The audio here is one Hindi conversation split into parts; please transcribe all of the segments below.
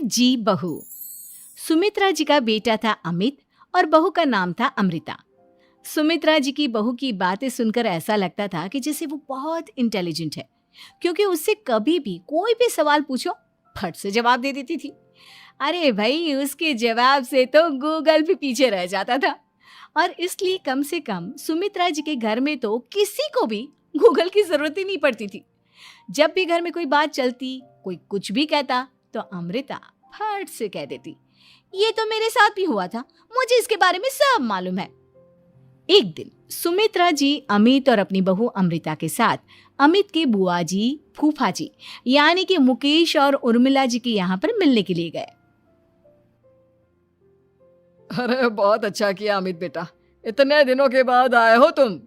जी बहू। सुमित्रा जी का बेटा था अमित और बहू का नाम था अमृता। सुमित्रा जी की बहू की बातें सुनकर ऐसा लगता था कि जैसे वो बहुत इंटेलिजेंट है, क्योंकि उससे कभी भी कोई भी सवाल पूछो फट से जवाब दे देती थी। अरे भाई, उसके जवाब से तो गूगल भी पीछे रह जाता था। और इसलिए कम से कम सुमित्रा जी के घर में तो किसी को भी गूगल की जरूरत ही नहीं पड़ती थी। जब भी घर में कोई बात चलती, कोई कुछ भी कहता, तो अमृता फट से कह देती, ये तो मेरे साथ भी हुआ था, मुझे इसके बारे में सब मालूम है। एक दिन सुमित्रा जी अमित और अपनी बहू अमृता के साथ अमित के बुआ जी, फूफा जी यानी कि मुकेश और उर्मिला जी के यहाँ पर मिलने के लिए गए। अरे बहुत अच्छा किया अमित बेटा, इतने दिनों के बाद आए हो तुम।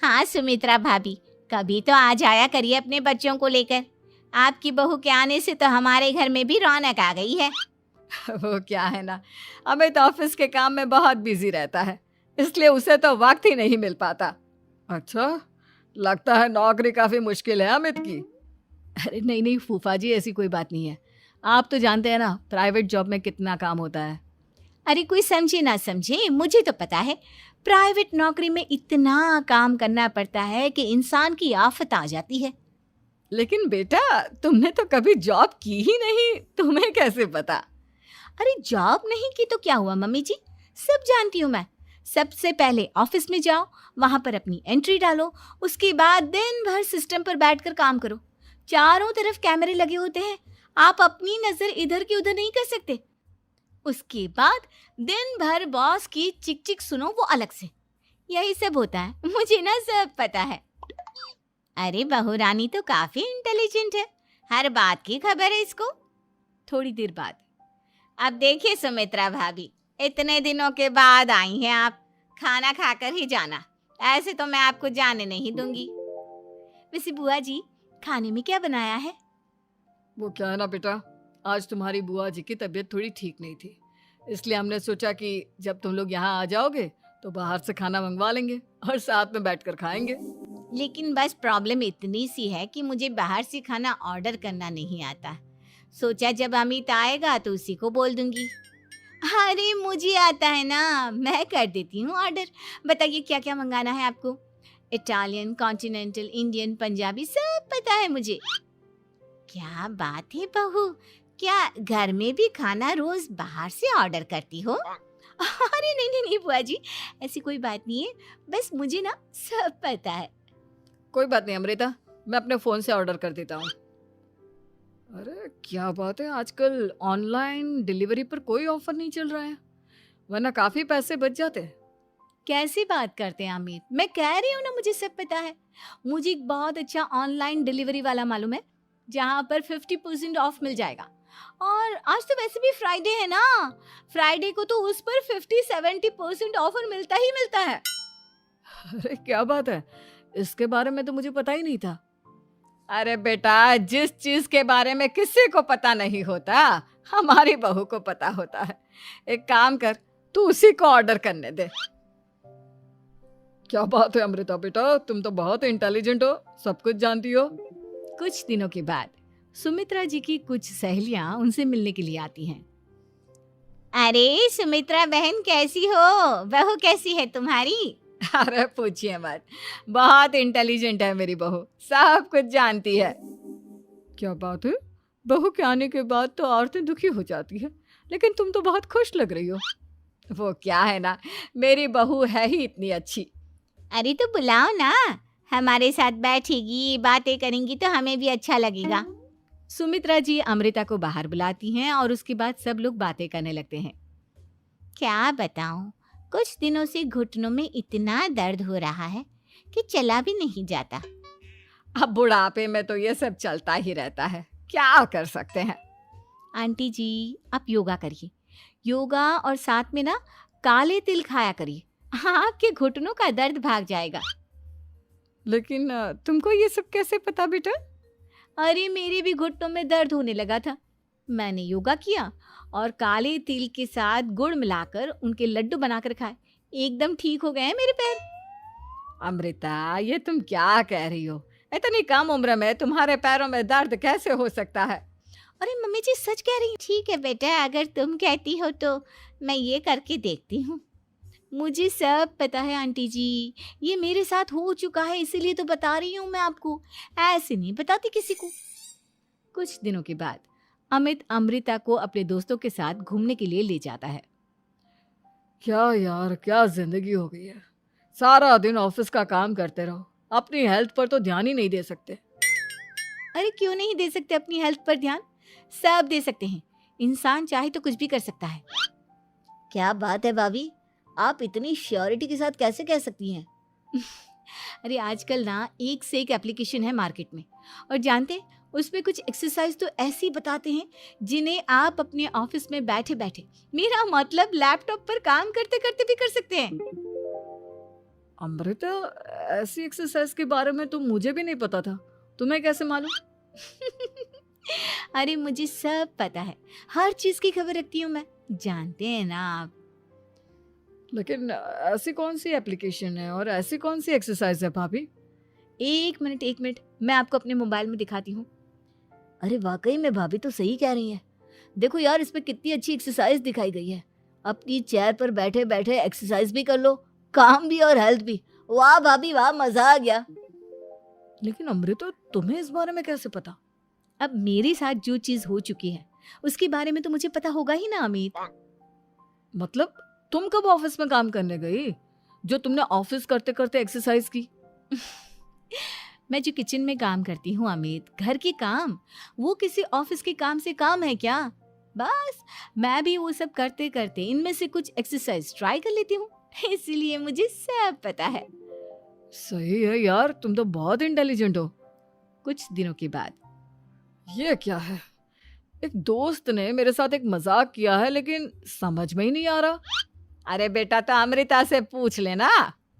हाँ सुमित्रा भाभी, कभी तो आ जाया करिए अपने बच्चों को लेकर। आपकी बहू के आने से तो हमारे घर में भी रौनक आ गई है। वो क्या है ना, अमित ऑफिस के काम में बहुत बिजी रहता है, इसलिए उसे तो वक्त ही नहीं मिल पाता। अच्छा, लगता है नौकरी काफी मुश्किल है अमित की। अरे नहीं नहीं फूफा जी, ऐसी कोई बात नहीं है। आप तो जानते हैं ना प्राइवेट जॉब में कितना काम होता है। अरे कोई समझे ना समझे, मुझे तो पता है प्राइवेट नौकरी में इतना काम करना पड़ता है कि इंसान की आफत आ जाती है। लेकिन बेटा, तुमने तो कभी जॉब की ही नहीं, तुम्हें कैसे पता? अरे जॉब नहीं की तो क्या हुआ मम्मी जी, सब जानती हूँ मैं। सबसे पहले ऑफिस में जाओ, वहां पर अपनी एंट्री डालो, उसके बाद दिन भर सिस्टम पर बैठकर काम करो। चारों तरफ कैमरे लगे होते हैं, आप अपनी नजर इधर की उधर नहीं कर सकते। उसके बाद दिन भर बॉस की चिक चिक सुनो, वो अलग से। यही सब होता है, मुझे ना सब पता है। अरे बहू रानी तो काफी इंटेलिजेंट है, हर बात की खबर है इसको। थोड़ी देर बाद, अब देखिए सुमित्रा भाभी, इतने दिनों के बाद आई हैं आप, खाना खाकर ही जाना, ऐसे तो मैं आपको जाने नहीं दूंगी। वैसे बुआ जी, खाने में क्या बनाया है? वो क्या है ना बेटा, आज तुम्हारी बुआ जी की तबीयत थोड़ी ठीक नहीं थी, इसलिए हमने सोचा कि जब तुम लोग यहाँ आ जाओगे तो बाहर से खाना मंगवा लेंगे और साथ में बैठकर खाएंगे। लेकिन बस प्रॉब्लम इतनी सी है कि मुझे बाहर से खाना ऑर्डर करना नहीं आता। सोचा जब अमित आएगा तो उसी को बोल दूंगी। अरे मुझे आता है ना, मैं कर देती हूँ ऑर्डर। बताइए क्या क्या मंगाना है आपको? इटालियन, कॉन्टिनेंटल, इंडियन, पंजाबी, सब पता है मुझे। क्या बात है बहू, क्या घर में भी खाना रोज बाहर से ऑर्डर करती हो? अरे नहीं नहीं नहीं बुआ जी, ऐसी कोई बात नहीं है, बस मुझे ना सब पता है। कोई बात नहीं अमृता, मैं अपने फोन से ऑर्डर कर देता हूँ। अरे क्या बात है, आजकल ऑनलाइन डिलीवरी पर कोई ऑफर नहीं चल रहा है, वरना काफी पैसे बच जाते। कैसी बात करते हैं अमित, मैं कह रही हूँ ना मुझे सब पता है। मुझे एक बहुत अच्छा ऑनलाइन डिलीवरी वाला मालूम है, जहाँ पर 50% ऑफ मिल जाएगा। और आज तो वैसे भी फ्राइडे है ना, फ्राइडे को तो उस पर 50-70% ऑफर मिलता ही मिलता है। अरे क्या बात है, इसके बारे में तो मुझे पता ही नहीं था। अरे बेटा, जिस चीज के बारे में किसी को पता नहीं होता, हमारी बहू को पता होता है। एक काम कर, तू उसी को ऑर्डर करने दे। क्या बात है अमृता बेटा, तुम तो बहुत इंटेलिजेंट हो, सब कुछ जानती हो। कुछ दिनों के बाद सुमित्रा जी की कुछ सहेलियां उनसे मिलने के लिए आती हैं। अरे सुमित्रा बहन कैसी हो, बहू कैसी है तुम्हारी? अरे पूछिए मत, बहुत इंटेलिजेंट है मेरी बहू, सब कुछ जानती है। क्या बात है, बहू के आने के बाद तो औरतें दुखी हो जाती है, लेकिन तुम तो बहुत खुश लग रही हो। वो क्या है ना, मेरी बहू है ही इतनी अच्छी। अरे तो बुलाओ ना, हमारे साथ बैठेगी, बातें करेंगी तो हमें भी अच्छा लगेगा। सुमित्रा जी अमृता को बाहर बुलाती हैं और उसके बाद सब लोग बातें करने लगते हैं। क्या बताऊं, कुछ दिनों से घुटनों में इतना दर्द हो रहा है कि चला भी नहीं जाता। अब बुढ़ापे में तो ये सब चलता ही रहता है, क्या कर सकते हैं। आंटी जी, आप योगा करिए, योगा और साथ में ना काले तिल खाया करिए, आपके घुटनों का दर्द भाग जाएगा। लेकिन तुमको ये सब कैसे पता बेटा? अरे मेरे भी घुटनों में दर्द होने लगा था, मैंने योगा किया और काले तिल के साथ गुड़ मिलाकर उनके लड्डू बनाकर खाए, एकदम ठीक हो गए हैं मेरे पैर। अमृता, ये तुम क्या कह रही हो? इतनी कम उम्र में तुम्हारे पैरों में दर्द कैसे हो सकता है? अरे मम्मी जी सच कह रही हूँ। ठीक है बेटा, अगर तुम कहती हो तो मैं ये करके देखती हूँ। मुझे सब पता है आंटी जी, ये मेरे साथ हो चुका है, इसीलिए तो बता रही हूँ मैं आपको, ऐसे नहीं बताती किसी को। कुछ दिनों के बाद अमित अमृता को अपने दोस्तों के साथ घूमने के लिए ले जाता है। क्या यार, क्या जिंदगी हो गई है। सारा दिन ऑफिस का काम करते रहो, अपनी हेल्थ पर तो ध्यान ही नहीं दे सकते। अरे क्यों नहीं दे सकते अपनी हेल्थ पर ध्यान? सब दे सकते हैं। इंसान चाहे तो कुछ भी कर सकता है। क्या बात है भाभी, आप इतनी श्योरिटी के साथ कैसे कह सकती हैं? अरे आजकल ना एक से एक एप्लीकेशन है मार्केट में, और जानते हैं उसमें कुछ एक्सरसाइज तो ऐसी बताते हैं जिन्हें आप अपने ऑफिस में बैठे बैठे, मेरा मतलब लैपटॉप पर काम करते करते भी कर सकते हैं। अमृता, ऐसी एक्सरसाइज के बारे में तो मुझे भी नहीं पता था, तुम्हें कैसे मालूम? अरे मुझे सब पता है, हर चीज की खबर रखती हूँ मैं, जानते हैं ना आप। लेकिन ऐसी कौन सी एप्लीकेशन है और ऐसी कौन सी एक्सरसाइज है भाभी? एक मिनट, मैं आपको अपने मोबाइल में दिखाती हूँ। अरे वाकई में भाभी तो सही कह रही हैं। देखो यार, इस पे कितनी अच्छी एक्सरसाइज दिखाई गई है। अपनी चेयर पर बैठे बैठे एक्सरसाइज भी कर लो, काम भी और हेल्थ भी। वाह भाभी वाह, मजा आ गया। लेकिन अमृता, तुम्हें इस बारे में कैसे पता? अब मेरे साथ जो चीज हो चुकी है उसके बारे में तो मुझे पता होगा ही ना अमित। मतलब तुम कब ऑफिस में काम करने गई जो तुमने ऑफिस करते करते एक्सरसाइज की? मैं जो किचन में काम करती हूँ अमित, घर के काम, वो किसी ऑफिस के काम से काम है क्या? बस मैं भी वो सब करते करते इनमें से कुछ एक्सरसाइज ट्राई कर लेती हूँ, इसीलिए मुझे सब पता है। सही है यार, तुम तो बहुत इंटेलिजेंट हो। कुछ दिनों के बाद ये क्या है? एक दोस्त ने मेरे साथ एक मजाक किया है, लेकिन समझ में ही नहीं आ रहा। अरे बेटा, तो अमृता से पूछ लेना,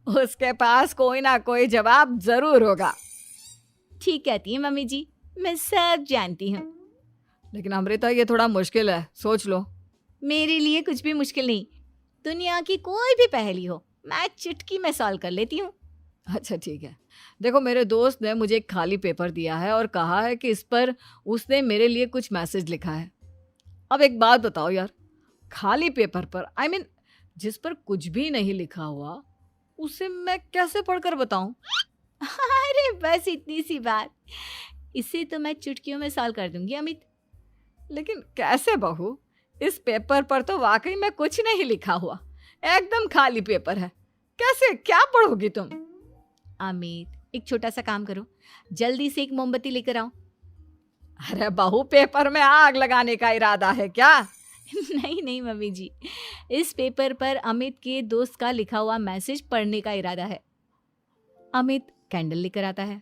उसके पास कोई ना कोई जवाब जरूर होगा। ठीक कहती है मम्मी जी, मैं सब जानती हूँ। लेकिन अमृता, ये थोड़ा मुश्किल है, सोच लो। मेरे लिए कुछ भी मुश्किल नहीं, दुनिया की कोई भी पहेली हो मैं चुटकी में सॉल्व कर लेती हूँ। अच्छा ठीक है, देखो मेरे दोस्त ने मुझे एक खाली पेपर दिया है और कहा है कि इस पर उसने मेरे लिए कुछ मैसेज लिखा है। अब एक बात बताओ यार, खाली पेपर पर, आई मीन जिस पर कुछ भी नहीं लिखा हुआ, उसे मैं कैसे पढ़कर बताऊं? अरे बस इतनी सी बात, इसे तो मैं चुटकियों में सॉल्व कर दूंगी अमित। लेकिन कैसे बहू? इस पेपर पर तो वाकई में कुछ नहीं लिखा हुआ, एकदम खाली पेपर है, कैसे, क्या पढ़ोगी तुम? अमित, एक छोटा सा काम करो, जल्दी से एक मोमबत्ती लेकर आओ। अरे बहू, पेपर में आग लगाने का इरादा है क्या? नहीं मम्मी जी, इस पेपर पर अमित के दोस्त का लिखा हुआ मैसेज पढ़ने का इरादा है। अमित कैंडल लेकर आता है।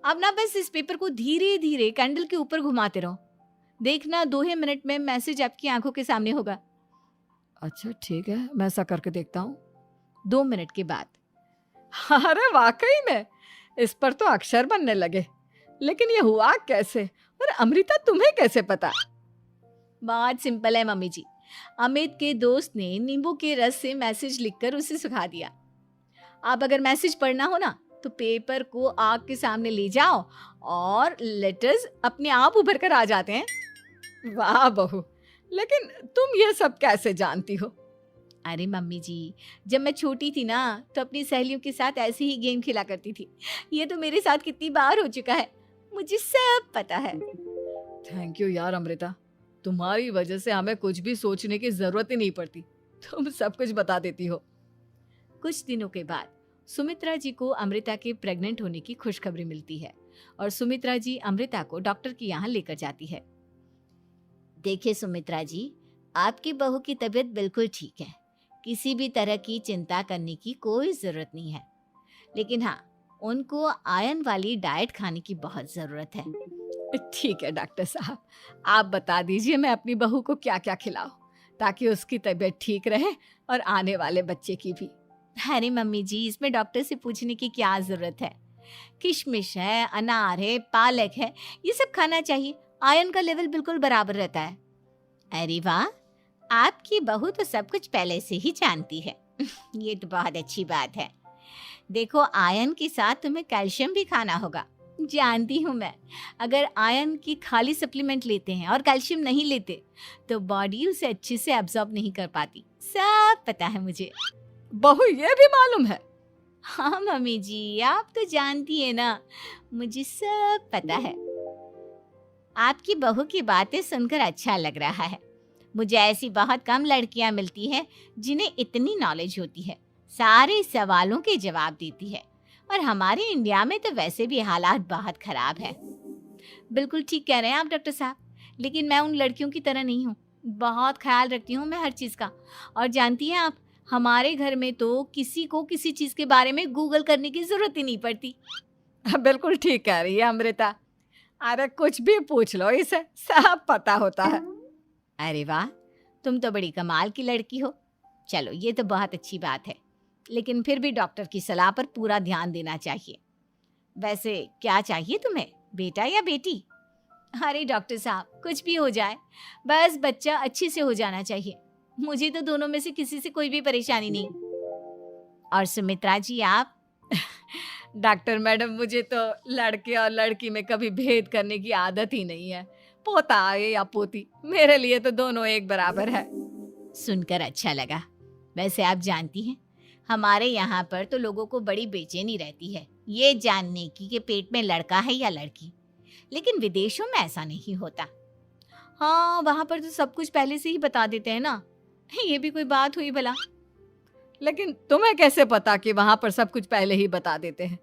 अब ना बस इस पेपर को धीरे धीरे कैंडल के ऊपर घुमाते रहो, देखना 2 ही मिनट में मैसेज आपकी आंखों के सामने होगा। अच्छा ठीक है, मैं ऐसा करके देखता हूँ। 2 मिनट के बाद अरे वाकई में इस पर तो अक्षर बनने लगे, लेकिन ये हुआ कैसे? और अमृता, तुम्हें कैसे पता? बहुत सिंपल है मम्मी जी, अमित के दोस्त ने नींबू के रस से मैसेज लिखकर उसे सुखा दिया। आप अगर मैसेज पढ़ना हो ना तो पेपर को आग के सामने ले जाओ और लेटर्स अपने आप उभर कर आ जाते हैं। वाह बहू, लेकिन तुम ये सब कैसे जानती हो? अरे मम्मी जी, जब मैं छोटी थी ना तो अपनी सहेलियों के साथ ऐसे ही गेम खेला करती थी। ये तो मेरे साथ कितनी बार हो चुका है, मुझे सब पता है। थैंक यू यार अमृता, तुम्हारी वजह से हमें कुछ भी सोचने की जरूरत ही नहीं पड़ती, तुम सब कुछ बता देती हो। कुछ दिनों के बाद सुमित्रा जी को अमृता के प्रेग्नेंट होने की खुशखबरी मिलती है और सुमित्रा जी अमृता को डॉक्टर के यहाँ लेकर जाती है। देखिए सुमित्रा जी, आपकी बहू की तबीयत बिल्कुल ठीक है, किसी भी तरह की चिंता करने की कोई जरूरत नहीं है। लेकिन हाँ, उनको आयरन वाली डाइट खाने की बहुत जरूरत है। ठीक है डॉक्टर साहब, आप बता दीजिए मैं अपनी बहू को क्या क्या खिलाऊं ताकि उसकी तबीयत ठीक रहे और आने वाले बच्चे की भी। अरे मम्मी जी, इसमें डॉक्टर से पूछने की क्या जरूरत है, किशमिश है, अनार है, पालक है, ये सब खाना चाहिए, आयरन का लेवल बिल्कुल बराबर रहता है। अरे वाह, आपकी बहू तो सब कुछ पहले से ही जानती है। ये तो बहुत अच्छी बात है। देखो, आयरन के साथ तुम्हें कैल्शियम भी खाना होगा, जानती हूँ मैं। अगर आयरन की खाली सप्लीमेंट लेते हैं और कैल्शियम नहीं लेते तो बॉडी उसे अच्छे से एब्जॉर्ब नहीं कर पाती। सब पता है मुझे। बहू ये भी मालूम है? हाँ मम्मी जी, आप तो जानती है ना, मुझे सब पता है। आपकी बहू की बातें सुनकर अच्छा लग रहा है। मुझे ऐसी बहुत कम लड़कियां मिलती हैं जिन्हें इतनी नॉलेज होती है, सारे सवालों के जवाब देती है। और हमारे इंडिया में तो वैसे भी हालात बहुत खराब है। बिल्कुल ठीक कह रहे हैं आप डॉक्टर साहब, लेकिन मैं उन लड़कियों की तरह नहीं हूँ। बहुत ख्याल रखती हूँ मैं हर चीज़ का। और जानती हैं आप, हमारे घर में तो किसी को किसी चीज़ के बारे में गूगल करने की ज़रूरत ही नहीं पड़ती। बिल्कुल ठीक कह रही है अमृता। अरे कुछ भी पूछ लो, इसे सब पता होता है। अरे वाह, तुम तो बड़ी कमाल की लड़की हो। चलो ये तो बहुत अच्छी बात है, लेकिन फिर भी डॉक्टर की सलाह पर पूरा ध्यान देना चाहिए। वैसे क्या चाहिए तुम्हें, बेटा या बेटी? अरे डॉक्टर साहब, कुछ भी हो जाए, बस बच्चा अच्छे से हो जाना चाहिए। मुझे तो दोनों में से किसी से कोई भी परेशानी नहीं। और सुमित्रा जी आप? डॉक्टर मैडम, मुझे तो लड़के और लड़की में कभी भेद करने की आदत ही नहीं है। पोता आए या पोती, मेरे लिए तो दोनों एक बराबर है। सुनकर अच्छा लगा। वैसे आप जानती हैं, हमारे यहाँ पर तो लोगों को बड़ी बेचैनी रहती है ये जानने की कि पेट में लड़का है या लड़की, लेकिन विदेशों में ऐसा नहीं होता। हाँ, वहाँ पर तो सब कुछ पहले से ही बता देते हैं ना। ये भी कोई बात हुई भला? लेकिन तुम्हें कैसे पता कि वहां पर सब कुछ पहले ही बता देते हैं?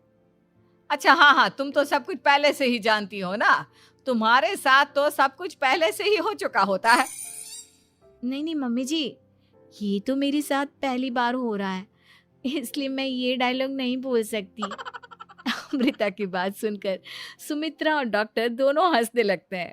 अच्छा हाँ, तुम तो सब कुछ पहले से ही जानती हो ना। तुम्हारे साथ तो सब कुछ पहले से ही हो चुका होता है। नहीं मम्मी जी, ये तो मेरे साथ पहली बार हो रहा है, इसलिए मैं ये डायलॉग नहीं बोल सकती। अमृता की बात सुनकर सुमित्रा और डॉक्टर दोनों हंसने लगते हैं।